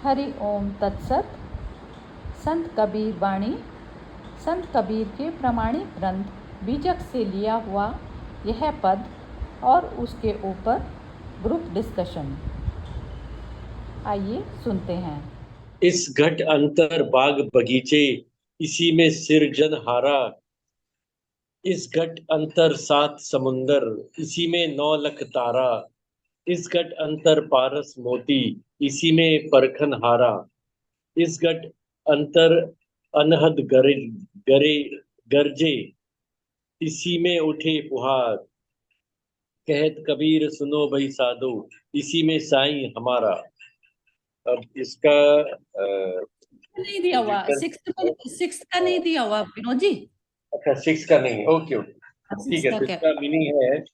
हरि ओम तत्सत। संत कबीर वाणी। संत कबीर के प्रामाणिक ग्रंथ बीजक से लिया हुआ यह पद और उसके ऊपर ग्रुप डिस्कशन। आइए सुनते हैं। इस घट अंतर बाग बगीचे, इसी में सिरजन हारा। इस घट अंतर सात समुंदर, इसी में 9 लख तारा। इस घट अंतर पारस मोती, इसी में परखन हारा। इस घट अंतर अनहद गरे गरे गरजे, इसी में उठे पुहार। कहत कबीर सुनो भाई साधो, इसी में साईं हमारा। अब इसका नहीं दिया हुआ, सिक्स का नहीं दिया हुआ विनोद जी। अच्छा, 6 का नहीं, ओके ओके, ठीक सिक्स है। का तो क्या? इसका मीनिंग है,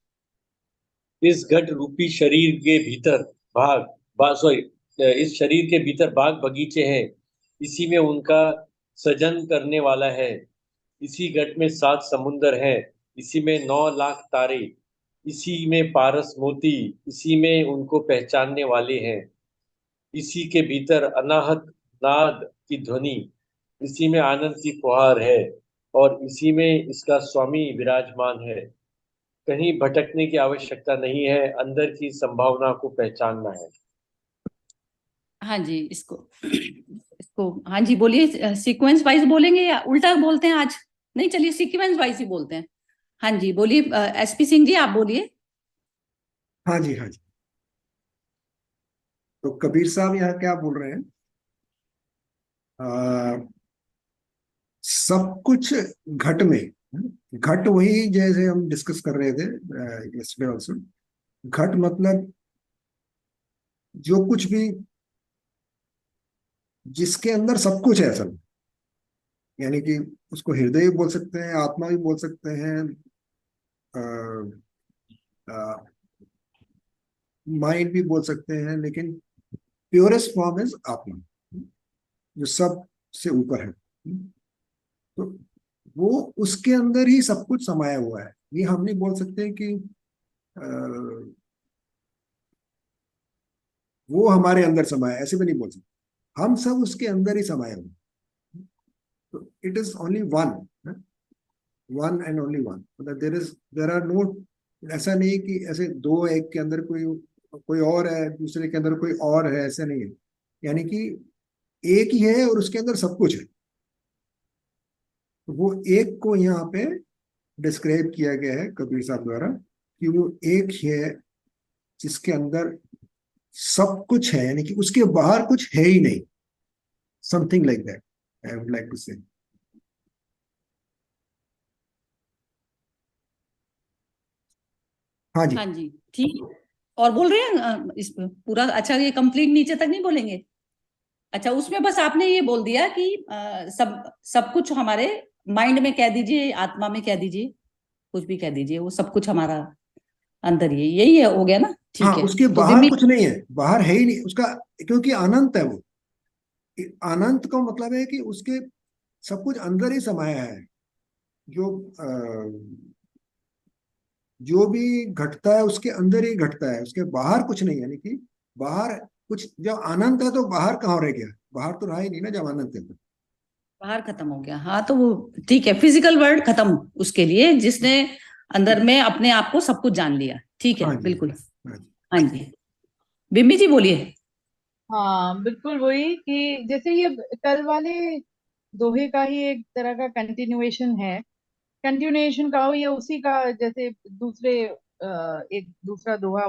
इस घट रूपी शरीर के भीतर सॉरी, इस शरीर के भीतर बाग बगीचे हैं, इसी में उनका सजन करने वाला है। इसी घट में 7 समुंदर हैं, इसी में 9 लाख तारे। इसी में पारस मोती, इसी में उनको पहचानने वाले हैं। इसी के भीतर अनाहत नाद की ध्वनि, इसी में आनंद की फुहार है, और इसी में इसका स्वामी विराजमान है। कहीं भटकने की आवश्यकता नहीं है, अंदर की संभावना को पहचानना है। हाँ जी, इसको हाँ जी बोलिए। सीक्वेंस वाइज बोलेंगे या उल्टा बोलते हैं आज? नहीं, चलिए सीक्वेंस वाइज ही बोलते हैं। हाँ जी बोलिए। एसपी सिंह जी आप बोलिए। हाँ जी, हाँ जी। तो कबीर साहब यहाँ क्या बोल रहे हैं? आ, सब कुछ घट में। घट वही जैसे हम डिस्कस कर रहे थे यस्टरडे ऑल्सो। घट मतलब जो कुछ भी जिसके अंदर सब कुछ है असल में। यानी कि उसको हृदय भी बोल सकते हैं, आत्मा भी बोल सकते हैं, माइंड भी बोल सकते हैं, लेकिन प्योरेस्ट फॉर्म इज आत्मा, जो सब से ऊपर है। तो वो उसके अंदर ही सब कुछ समाया हुआ है। ये हम नहीं बोल सकते कि अ, वो हमारे अंदर समाया है, ऐसे भी नहीं बोल सकते। हम सब उसके अंदर ही समाये हुए हैं। तो it is only one, one and only one. मतलब देर आर नो, ऐसा नहीं कि ऐसे दो, एक के अंदर कोई कोई और है, दूसरे के अंदर कोई और है, ऐसा नहीं है। यानी कि एक ही है और उसके अंदर सब कुछ है। तो वो एक को यहाँ पे डिस्क्राइब किया गया है कबीर साहब द्वारा, कि वो एक ही है जिसके अंदर सब कुछ है, यानी कि उसके बाहर कुछ है ही नहीं। Something like that I would like to say. हाँ जी। हाँ जी ठीक। और बोल रहे हैं इस पूरा अच्छा, ये कंप्लीट नीचे तक नहीं बोलेंगे? अच्छा, उसमें बस आपने ये बोल दिया कि सब सब कुछ हमारे माइंड में कह दीजिए, आत्मा में कह दीजिए, कुछ भी कह दीजिए, वो सब कुछ हमारा अंदर ही है। यही है, हो गया ना? हाँ, ठीक है। उसके तो बाहर बिम्बी। कुछ नहीं है, बाहर है ही नहीं उसका, क्योंकि अनंत है वो। अनंत का मतलब है कि उसके सब कुछ अंदर ही समाया है। जो जो भी घटता है उसके अंदर ही घटता है, उसके बाहर कुछ नहीं। यानी कि बाहर कुछ, जब अनंत है तो बाहर कहाँ रह गया? बाहर तो रहा ही नहीं ना जब अनंत है तो। बाहर खत्म हो गया, हाँ तो वो ठीक है, फिजिकल वर्ल्ड खत्म उसके लिए जिसने अंदर में अपने आप को सब कुछ जान लिया। ठीक हाँ है, जी, बिल्कुल। हाँ जी। हाँ जी, बिम्बी जी बोलिए। हाँ बिल्कुल वही कि जैसे ये कल वाले दोहे का ही एक तरह का कंटिन्यूएशन है। कंटिन्यूएशन का हो या उसी का, जैसे दूसरे एक दूसरा दोहा,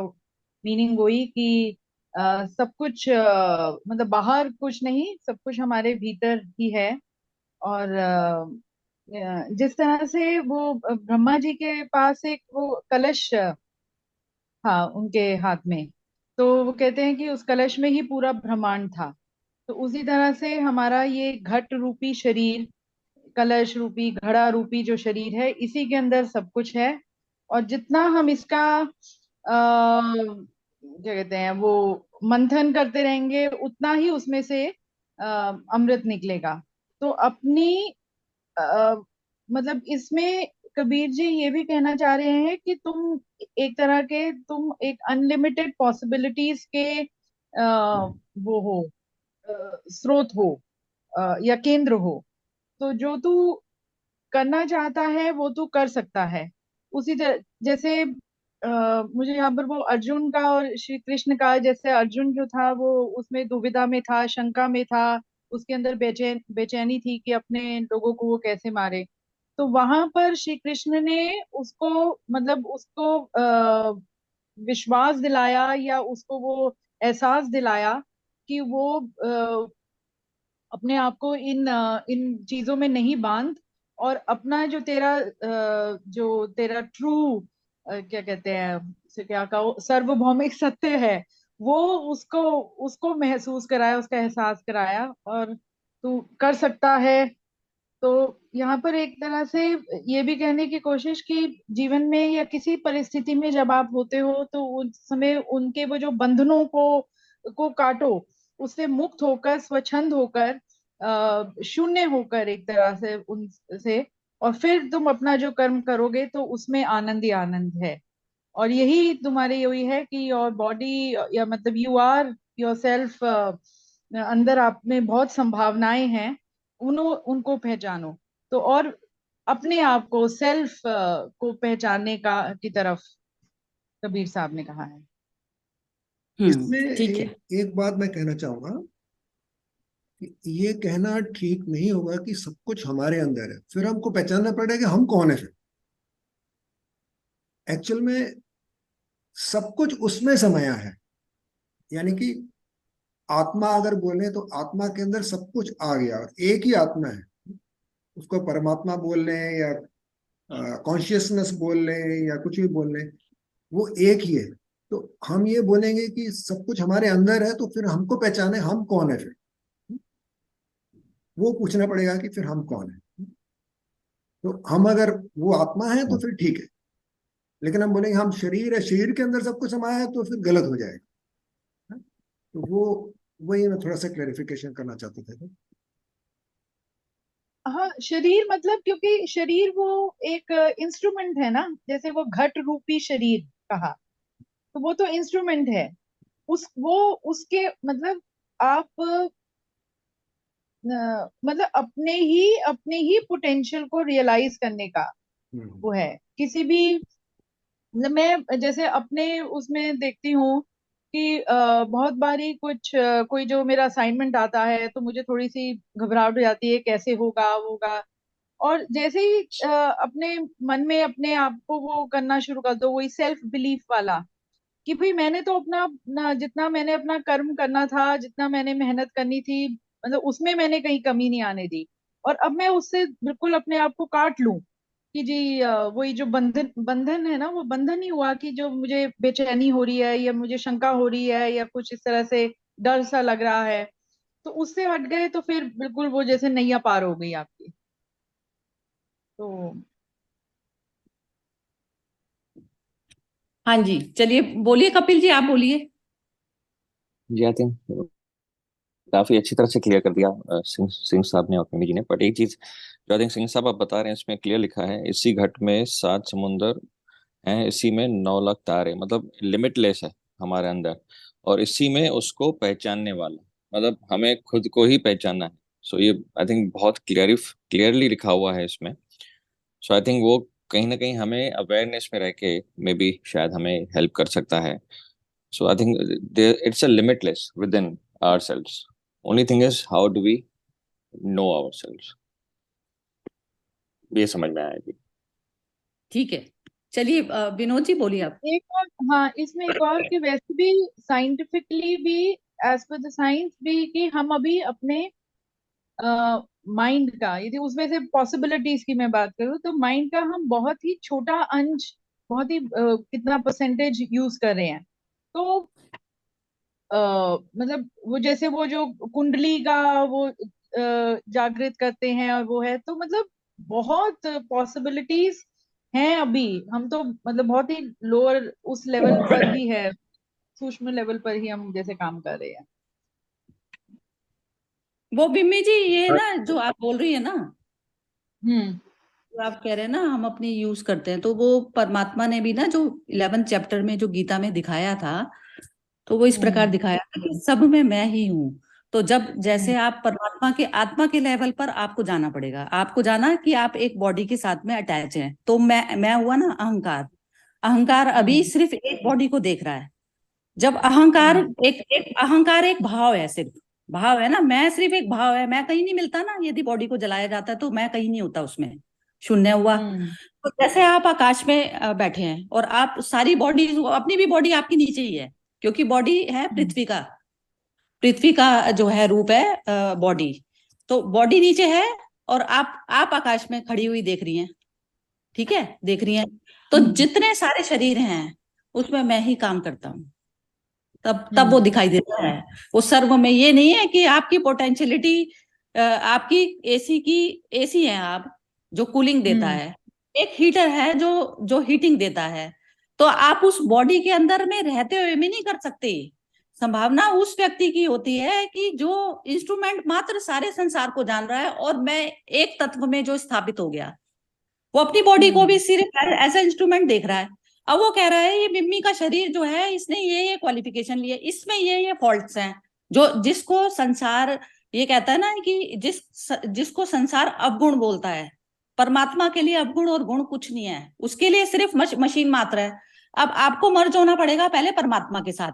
मीनिंग वही कि सब कुछ मतलब बाहर कुछ नहीं, सब कुछ हमारे भीतर ही है। और जिस तरह से वो ब्रह्मा जी के पास एक वो कलश था उनके हाथ में, तो वो कहते हैं कि उस कलश में ही पूरा ब्रह्मांड था। तो उसी तरह से हमारा ये घट रूपी शरीर, कलश रूपी घड़ा रूपी जो शरीर है, इसी के अंदर सब कुछ है। और जितना हम इसका क्या कहते हैं वो मंथन करते रहेंगे, उतना ही उसमें से अमृत निकलेगा। तो अपनी अ, मतलब इसमें कबीर जी ये भी कहना चाह रहे हैं कि तुम एक अनलिमिटेड पॉसिबिलिटीज के वो हो, स्रोत हो या केंद्र हो। तो जो तू करना चाहता है वो तू कर सकता है। उसी तरह जैसे मुझे यहाँ पर वो अर्जुन का और श्री कृष्ण का, जैसे अर्जुन जो था वो उसमें दुविधा में था, शंका में था, उसके अंदर बेचैनी थी कि अपने लोगों को वो कैसे मारे। तो वहां पर श्री कृष्ण ने उसको, मतलब उसको विश्वास दिलाया या उसको वो एहसास दिलाया कि वो अपने आप को इन चीजों में नहीं बांध, और अपना जो तेरा जो तेरा ट्रू क्या कहते हैं उसे, क्या कहो, सार्वभौमिक सत्य है, वो उसको उसको महसूस कराया, उसका एहसास कराया, और तू कर सकता है। तो यहाँ पर एक तरह से ये भी कहने की कोशिश की, जीवन में या किसी परिस्थिति में जब आप होते हो तो उस समय उनके वो जो बंधनों को काटो, उससे मुक्त होकर, स्वच्छंद होकर, शून्य होकर एक तरह से उनसे, और फिर तुम अपना जो कर्म करोगे तो उसमें आनंद ही आनंद है। और यही तुम्हारे यही है कि योर बॉडी, या मतलब यू आर योर सेल्फ, अंदर आप में बहुत संभावनाएं हैं, उनको पहचानो। तो और अपने आप को, सेल्फ को पहचानने का की तरफ कबीर साहब ने कहा है। इसमें ठीक है। एक बात मैं कहना चाहूंगा कि ये कहना ठीक नहीं होगा कि सब कुछ हमारे अंदर है, फिर हमको पहचानना पड़ेगा कि हम कौन है। फिर एक्चुअल में सब कुछ उसमें समाया है। यानी कि आत्मा अगर बोले तो आत्मा के अंदर सब कुछ आ गया, और एक ही आत्मा है। उसको परमात्मा बोल लें या कॉन्शियसनेस बोल लें या कुछ भी बोल लें, वो एक ही है। तो हम ये बोलेंगे कि सब कुछ हमारे अंदर है, तो फिर हमको पहचाने हम कौन है। फिर वो पूछना पड़ेगा कि फिर हम कौन है। तो हम अगर वो आत्मा है तो फिर ठीक है, लेकिन हम बोलेंगे हम शरीर है, शरीर के अंदर सब कुछ समाया है, तो फिर गलत हो जाएगा। तो वो वही मैं थोड़ा सा क्लेरिफिकेशन करना चाहता था। हाँ, शरीर मतलब, क्योंकि शरीर वो एक इंस्ट्रूमेंट है ना, जैसे वो घट रूपी शरीर कहा, तो वो तो इंस्ट्रूमेंट है। उस वो उसके मतलब आप मतलब अपने ही पोटेंशियल को रियलाइज करने का हम्म। वो है। किसी भी, मतलब मैं जैसे अपने उसमें देखती हूँ कि बहुत बारी कोई जो मेरा असाइनमेंट आता है तो मुझे थोड़ी सी घबराहट हो जाती है, कैसे होगा होगा। और जैसे ही अपने मन में अपने आप को वो करना शुरू कर दो, वही सेल्फ बिलीफ वाला, कि भाई मैंने तो जितना मैंने अपना कर्म करना था, जितना मैंने मेहनत करनी थी, मतलब उसमें मैंने कहीं कमी नहीं आने दी, और अब मैं उससे बिल्कुल अपने आप को काट लूं कि जी वही जो बंधन बंधन है ना, वो बंधन ही हुआ कि जो मुझे बेचैनी हो रही है या मुझे शंका हो रही है या कुछ इस तरह से डर सा लग रहा है, तो उससे हट गए तो फिर बिल्कुल वो जैसे नैया पार हो गई आपकी। तो हाँ जी, चलिए बोलिए कपिल जी, आप बोलिए। जी, आई थिंक काफी अच्छी तरह से क्लियर कर दिया सिंह सिंह साहब ने और मिमी जी ने। बट एक चीज जो आई थिंक सिंह साहब आप बता रहे हैं, इसमें क्लियर लिखा है, इसी घट में 7 समुंदर हैं, इसी में 9 लाख तारे, मतलब लिमिटलेस है हमारे अंदर, और इसी में उसको पहचानने वाला, मतलब हमें खुद को ही पहचानना है। सो ये आई थिंक बहुत क्लियरली लिखा हुआ है इसमें। सो आई थिंक वो कहीं ना कहीं हमें अवेयरनेस में रह के मे बी शायद हमें हेल्प कर सकता है। So I think it's a limitless within ourselves. Only thing is how do we know ourselves? ये समझ में आया जी। ठीक है, चलिए विनोद जी बोलिए आप। एक और, हाँ, इसमें एक और कि वैसे भी साइंटिफिकली भी, एज पर द साइंस भी, कि हम अभी अपने माइंड का, यदि उसमें से पॉसिबिलिटीज की मैं बात करूँ, तो माइंड का हम बहुत ही छोटा अंश, बहुत ही कितना परसेंटेज यूज कर रहे हैं। तो मतलब वो जैसे वो जो कुंडली का वो जागृत करते हैं, और वो है, तो मतलब बहुत पॉसिबिलिटीज हैं अभी। हम तो मतलब बहुत ही लोअर उस लेवल पर ही है, सूक्ष्म लेवल पर ही हम जैसे काम कर रहे हैं। वो बिम्मी जी, ये ना जो आप बोल रही है ना, हम्म। जो आप कह रहे हैं ना हम अपनी यूज करते हैं, तो वो परमात्मा ने भी ना जो 11th चैप्टर में जो गीता में दिखाया था, तो वो इस प्रकार हम्म। दिखाया था कि सब में मैं ही हूँ। तो जब जैसे आप परमात्मा के आत्मा के लेवल पर आपको जाना पड़ेगा, आपको जाना कि आप एक बॉडी के साथ में अटैच हैं। तो मैं हुआ ना अहंकार। अहंकार अभी सिर्फ एक बॉडी को देख रहा है। जब अहंकार एक अहंकार एक भाव है, सिर्फ भाव है ना, मैं सिर्फ एक भाव है, मैं कहीं नहीं मिलता ना। यदि बॉडी को जलाया जाता है तो मैं कहीं नहीं होता, उसमें शून्य हुआ। तो जैसे आप आकाश में बैठे हैं और आप सारी बॉडी, अपनी भी बॉडी आपकी नीचे ही है, क्योंकि बॉडी है पृथ्वी का जो है रूप है बॉडी। तो बॉडी नीचे है और आप आकाश में खड़ी हुई देख रही हैं, ठीक है, देख रही हैं। तो जितने सारे शरीर हैं उसमें मैं ही काम करता हूँ, तब वो दिखाई देता है। वो सर्व में ये नहीं है कि आपकी पोटेंशियलिटी, आपकी एसी है आप, जो कूलिंग देता है, एक हीटर है जो जो हीटिंग देता है। तो आप उस बॉडी के अंदर में रहते हुए भी नहीं कर सकते। संभावना उस व्यक्ति की होती है कि जो इंस्ट्रूमेंट मात्र सारे संसार को जान रहा है, और मैं एक तत्व में जो स्थापित हो गया, वो अपनी बॉडी को भी सिर्फ एज ए इंस्ट्रूमेंट देख रहा है। अब वो कह रहा है ये मिम्मी का शरीर जो है, इसने ये क्वालिफिकेशन लिए, इसमें ये फॉल्ट्स हैं, जो जिसको संसार ये कहता है ना कि जिसको संसार अवगुण बोलता है। परमात्मा के लिए अवगुण और गुण कुछ नहीं है, उसके लिए सिर्फ मशीन मात्र है। अब आपको मर्ज होना पड़ेगा पहले परमात्मा के साथ।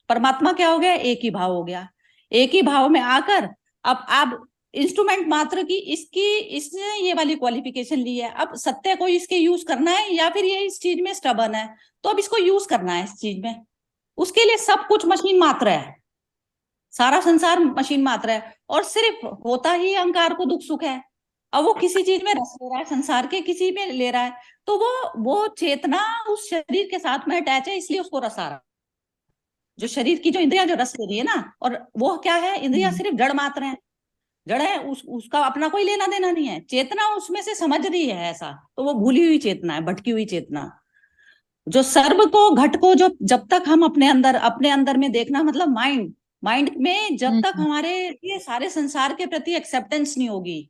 परमात्मा क्या हो गया? एक ही भाव हो गया। एक ही भाव में आकर अब आप इंस्ट्रूमेंट मात्र की इसने ये वाली क्वालिफिकेशन ली है। अब सत्य को इसके यूज करना है, या फिर ये इस चीज में स्टबर्न है, तो अब इसको यूज करना है इस चीज में। उसके लिए सब कुछ मशीन मात्र है, सारा संसार मशीन मात्र है, और सिर्फ होता ही अहंकार को दुख सुख है। अब वो किसी चीज में रस ले रहा है, संसार के किसी में ले रहा है, तो वो चेतना उस शरीर के साथ में अटैच है, इसलिए उसको रस आ रहा है। जो शरीर की जो इंद्रिया जो रस ले रही है ना, और वो क्या है, इंद्रिया सिर्फ जड़ मात्र है, जड़ है, उसका अपना कोई लेना देना नहीं है। चेतना उसमें से समझ रही है ऐसा, तो वो भूली हुई चेतना है, भटकी हुई चेतना। जो सर्व को घट को जो जब तक हम अपने अंदर में देखना, मतलब माइंड में जब तक हमारे ये सारे संसार के प्रति एक्सेप्टेंस नहीं होगी,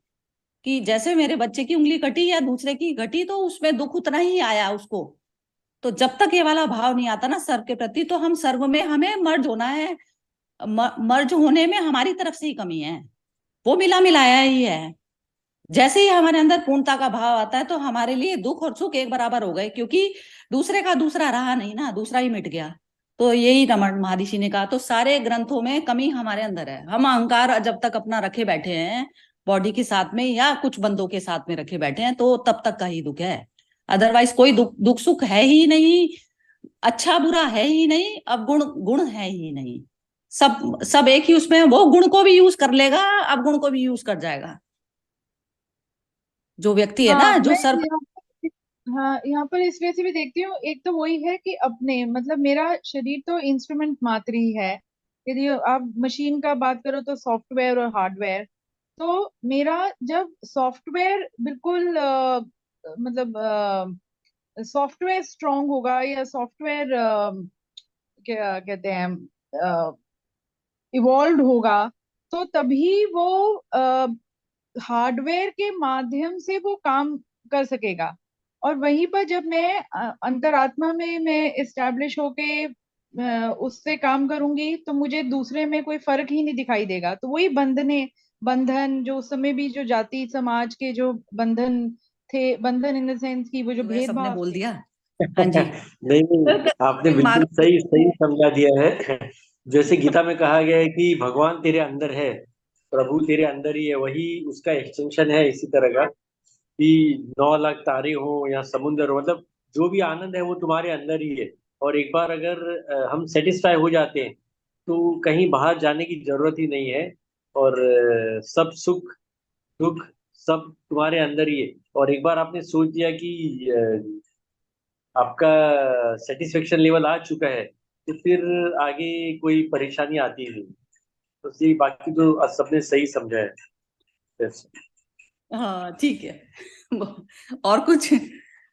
कि जैसे मेरे बच्चे की उंगली कटी या दूसरे की घटी, तो उसमें दुख उतना ही आया उसको। तो जब तक ये वाला भाव नहीं आता ना सर्व के प्रति, तो हम सर्व में हमें मर्ज होना है। मर्ज होने में हमारी तरफ से ही कमी है, वो मिला मिलाया ही है। जैसे ही हमारे अंदर पूर्णता का भाव आता है, तो हमारे लिए दुख और सुख एक बराबर हो गए, क्योंकि दूसरे का दूसरा रहा नहीं ना, दूसरा ही मिट गया। तो यही रमन महर्षि ने कहा। तो सारे ग्रंथों में कमी हमारे अंदर है। हम अहंकार जब तक अपना रखे बैठे हैं बॉडी के साथ में, या कुछ बंदों के साथ में रखे बैठे हैं, तो तब तक का ही दुख है। अदरवाइज कोई दुख सुख है ही नहीं, अच्छा बुरा है ही नहीं, अब गुण है ही नहीं। सब एक ही उसमें, वो गुण को भी यूज कर लेगा, अब गुण को भी यूज कर जाएगा। जो व्यक्ति है ना, जो मैं सर्व। यहाँ पर इस वजह से भी देखती हूँ। एक तो वही है कि अपने मतलब मेरा शरीर तो इंस्ट्रूमेंट मात्र ही है। यदि आप मशीन का बात करो तो सॉफ्टवेयर और हार्डवेयर। तो मेरा जब सॉफ्टवेयर बिल्कुल मतलब सॉफ्टवेयर स्ट्रांग होगा, या सॉफ्टवेयर क्या कहते हैं इवॉल्व होगा, तो तभी वो हार्डवेयर के माध्यम से वो काम कर सकेगा। और वहीं पर जब मैं अंतरात्मा में मैं इस्टेब्लिश होके उससे काम करूंगी, तो मुझे दूसरे में कोई फर्क ही नहीं दिखाई देगा। तो वही बंधन जो उस समय भी जो जाति समाज के जो बंधन थे, बंधन इन द सेंस की वो जो जो है सबने भेदभाव बोल थे। दिया। हाँ जी। नहीं नहीं, आपने बिल्कुल सही सही समझा दिया है। जैसे गीता में कहा गया है कि भगवान तेरे अंदर है, प्रभु तेरे अंदर ही है, वही उसका एक्सटेंशन है। इसी तरह का कि 9 लाख तारे हो या समुंदर हो, मतलब जो भी आनंद है वो तुम्हारे अंदर ही है। और एक बार अगर हम सेटिस्फाई हो जाते हैं, तो कहीं बाहर जाने की जरूरत ही नहीं है। और सब सुख दुख सब तुम्हारे अंदर ही है। और एक बार आपने सोच दिया कि आपका सेटिस्फेक्शन लेवल आ चुका है, तो फिर आगे कोई परेशानी आती नहीं। तो सी बाकी तो सबने सही समझा है। Yes. हाँ ठीक है। और कुछ?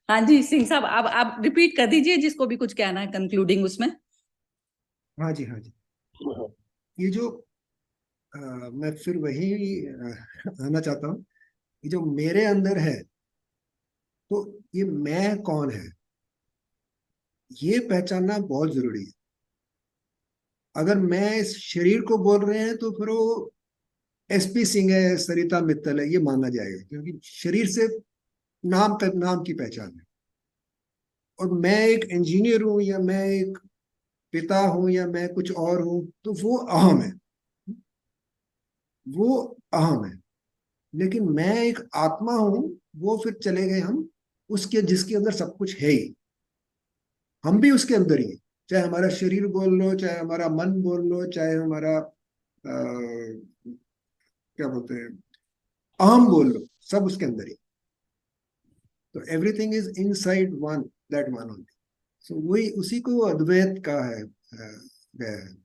हाँ जी सिंह साहब, अब आप रिपीट कर दीजिए जिसको भी कुछ कहना है कंक्लूडिंग उसमें। हाँ जी, हाँ जी। ये जो मैं फिर वही आना चाहता हूँ, ये जो मेरे अंदर है, तो ये मैं कौन है, ये पहचानना बहुत जरूरी है। अगर मैं इस शरीर को बोल रहे हैं तो फिर वो एसपी सिंह है, सरिता मित्तल है, ये माना जाएगा, क्योंकि शरीर से नाम तक नाम की पहचान है। और मैं एक इंजीनियर हूं, या मैं एक पिता हूं, या मैं कुछ और हूं, तो वो अहम है, वो अहम है। लेकिन मैं एक आत्मा हूं, वो फिर चले गए हम उसके, जिसके अंदर सब कुछ है ही। हम भी उसके अंदर ही हैं। चाहे हमारा शरीर बोल लो, चाहे हमारा मन बोल लो, चाहे हमारा क्या बोलते हैं, अहम बोल लो, सब उसके अंदर ही। तो everything is inside one, that one only. So वही, उसी को अद्वैत का है, गया है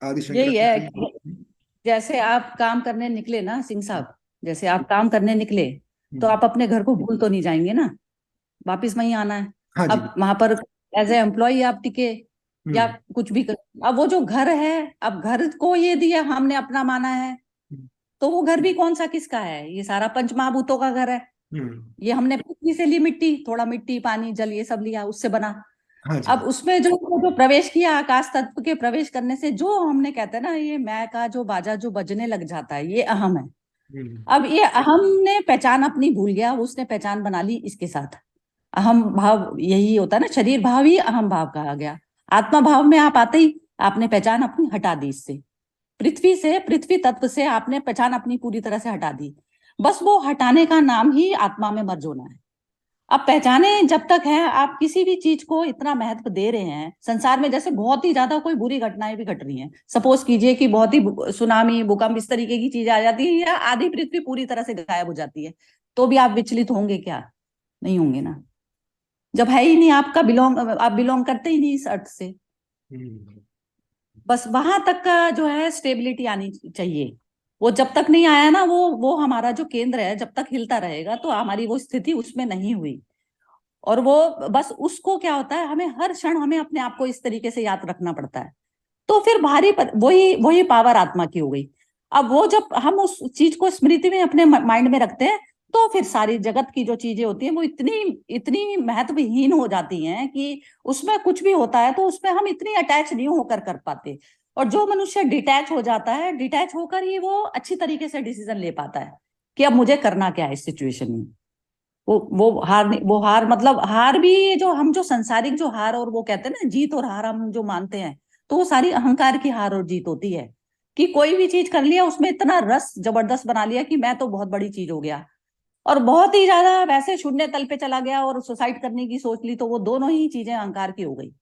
आदि यही है शंकराचार्य। कि जैसे आप काम करने निकले ना सिंह साहब, जैसे आप काम करने निकले तो आप अपने घर को भूल तो नहीं जाएंगे ना, वापिस वहीं आना है। हाँ जी। अब वहां पर एज ए एम्प्लॉय आप टिके या हम्म। कुछ भी कर, अब वो जो घर है, अब घर को ये दिया हमने अपना माना है, तो वो घर भी कौन सा किसका है? ये सारा पंच महाभूतों का घर है। हम्म। ये हमने पृथ्वी से ली मिट्टी, थोड़ा मिट्टी पानी जल ये सब लिया, उससे बना। हाँ जी। अब उसमें जो जो प्रवेश किया, आकाश तत्व के प्रवेश करने से जो हमने कहते हैं ना, ये मैं का जो बाजा जो बजने लग जाता है, ये अहम है। हम्म। अब ये अहम ने पहचान अपनी भूल गया, उसने पहचान बना ली इसके साथ। अहम भाव यही होता है ना, शरीर भाव ही अहम भाव कहा गया। आत्मा भाव में आप आते ही आपने पहचान अपनी हटा दी, इससे पृथ्वी से, पृथ्वी तत्व से आपने पहचान अपनी पूरी तरह से हटा दी। बस वो हटाने का नाम ही आत्मा में मर्ज होना है। अब पहचाने जब तक है, आप किसी भी चीज को इतना महत्व दे रहे हैं संसार में, जैसे बहुत ही ज्यादा कोई बुरी घटनाएं भी घट रही हैं, सपोज कीजिए कि बहुत ही सुनामी भूकंप इस तरीके की चीजें आ जाती है, या आधी पृथ्वी पूरी तरह से गायब हो जाती है, तो भी आप विचलित होंगे क्या? नहीं होंगे ना, जब है ही नहीं आपका बिलोंग, आप बिलोंग करते ही नहीं इस अर्थ से। हम्म। बस वहां तक का जो है स्टेबिलिटी आनी चाहिए। वो जब तक नहीं आया ना, वो हमारा जो केंद्र है जब तक हिलता रहेगा, तो हमारी वो स्थिति उसमें नहीं हुई। और वो बस उसको क्या होता है, हमें हर क्षण हमें अपने आप को इस तरीके से याद रखना पड़ता है। तो फिर वही वही पावर आत्मा की हो गई। अब वो जब हम उस चीज को स्मृति में अपने माइंड में रखते हैं, तो फिर सारी जगत की जो चीजें होती हैं वो इतनी इतनी महत्वहीन हो जाती हैं कि उसमें कुछ भी होता है तो उसमें हम इतनी अटैच नहीं होकर कर पाते। और जो मनुष्य डिटैच हो जाता है, डिटैच होकर ही वो अच्छी तरीके से डिसीजन ले पाता है कि अब मुझे करना क्या है इस सिचुएशन में। वो हार मतलब हार भी, जो हम जो संसारिक जो हार और वो कहते हैं ना जीत और हार हम जो मानते हैं, तो वो सारी अहंकार की हार और जीत होती है। कि कोई भी चीज कर लिया, उसमें इतना रस जबरदस्त बना लिया कि मैं तो बहुत बड़ी चीज हो गया, और बहुत ही ज्यादा वैसे शून्य तल पे चला गया और सुसाइड करने की सोच ली, तो वो दोनों ही चीजें अहंकार की हो गई।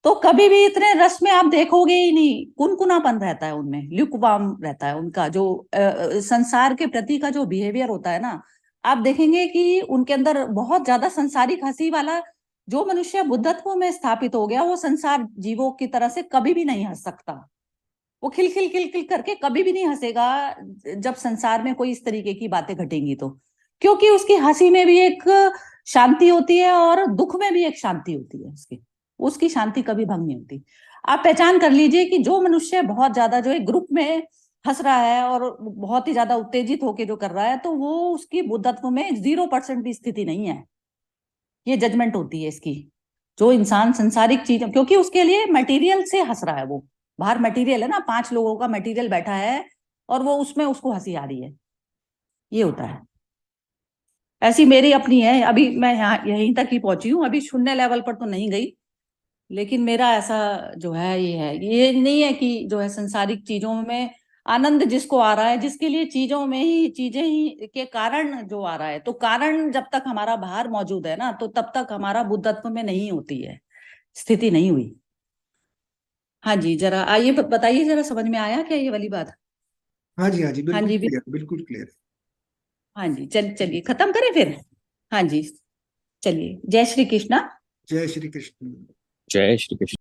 तो कभी भी इतने रस में आप देखोगे ही नहीं, कुनकुनापन रहता है उनमें, ल्यूकवार्म रहता है उनका जो संसार के प्रति का जो बिहेवियर होता है ना। आप देखेंगे कि उनके अंदर बहुत ज्यादा संसारिक हंसी वाला, जो मनुष्य बुद्धत्व में स्थापित हो गया, वो संसार जीवों की तरह से कभी भी नहीं हंस सकता। वो खिल खिल करके कभी भी नहीं हंसेगा जब संसार में कोई इस तरीके की बातें घटेंगी, तो क्योंकि उसकी हंसी में भी एक शांति होती है और दुख में भी एक शांति होती है उसकी। उसकी शांति कभी भंग नहीं होती। आप पहचान कर लीजिए कि जो मनुष्य बहुत ज्यादा जो एक ग्रुप में हंस रहा है और बहुत ही ज्यादा उत्तेजित होकर जो कर रहा है, तो वो उसकी बुद्धत्व में 0% भी स्थिति नहीं है। ये जजमेंट होती है इसकी। जो इंसान संसारिक चीजों, क्योंकि उसके लिए मटेरियल से हंस रहा है, वो बाहर मटेरियल है ना, 5 लोगों का मटेरियल बैठा है और वो उसमें उसको हंसी आ रही है, ये होता है। ऐसी मेरी अपनी है, अभी मैं यहाँ यहीं तक ही पहुंची हूँ, अभी शून्य लेवल पर तो नहीं गई, लेकिन मेरा ऐसा जो है ये है, ये नहीं है कि जो है संसारिक चीजों में आनंद जिसको आ रहा है, जिसके लिए चीजों में ही चीजें ही के कारण जो आ रहा है, तो कारण जब तक हमारा बाहर मौजूद है ना, तो तब तक हमारा बुद्धत्व में नहीं होती है, स्थिति नहीं हुई। हाँ जी, जरा आइए बताइए, जरा समझ में आया क्या ये वाली बात? हाँ जी, हाँ जी, हाँ बिल्कुल जी क्लियर, बिल्कुल क्लियर। हाँ जी, चलिए खत्म करें फिर। हाँ जी, चलिए, जय श्री कृष्णा। जय श्री कृष्ण। जय श्री कृष्ण।